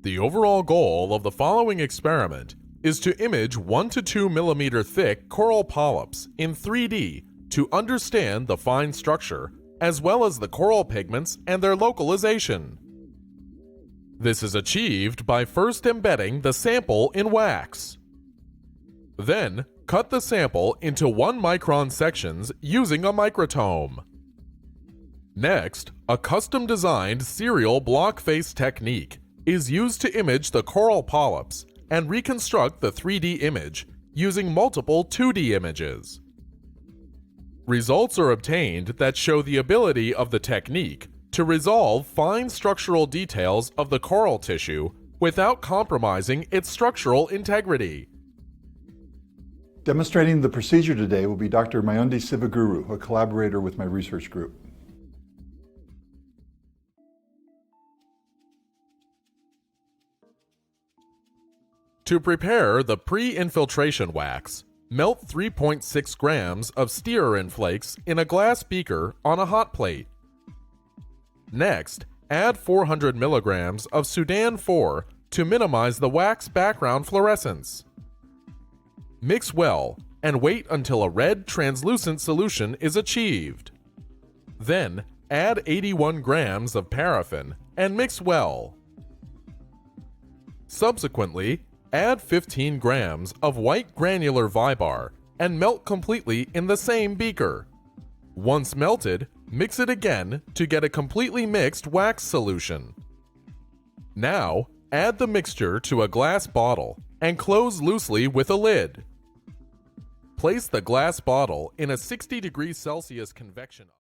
The overall goal of the following experiment is to image 1 to 2 millimeter thick coral polyps in 3D to understand the fine structure as well as the coral pigments and their localization. This is achieved by first embedding the sample in wax. Then, cut the sample into 1-micron sections using a microtome. Next, a custom-designed serial block face technique is used to image the coral polyps and reconstruct the 3D image using multiple 2D images. Results are obtained that show the ability of the technique to resolve fine structural details of the coral tissue without compromising its structural integrity. Demonstrating the procedure today will be Dr. Mayandi Sivaguru, a collaborator with my research group. To prepare the pre-infiltration wax, melt 3.6 grams of stearin flakes in a glass beaker on a hot plate. Next, add 400 milligrams of Sudan 4 to minimize the wax background fluorescence. Mix well and wait until a red translucent solution is achieved. Then, add 81 grams of paraffin and mix well. Subsequently, add 15 grams of white granular Vibar and melt completely in the same beaker. Once melted, mix it again to get a completely mixed wax solution. Now, add the mixture to a glass bottle and close loosely with a lid. Place the glass bottle in a 60 degrees Celsius convection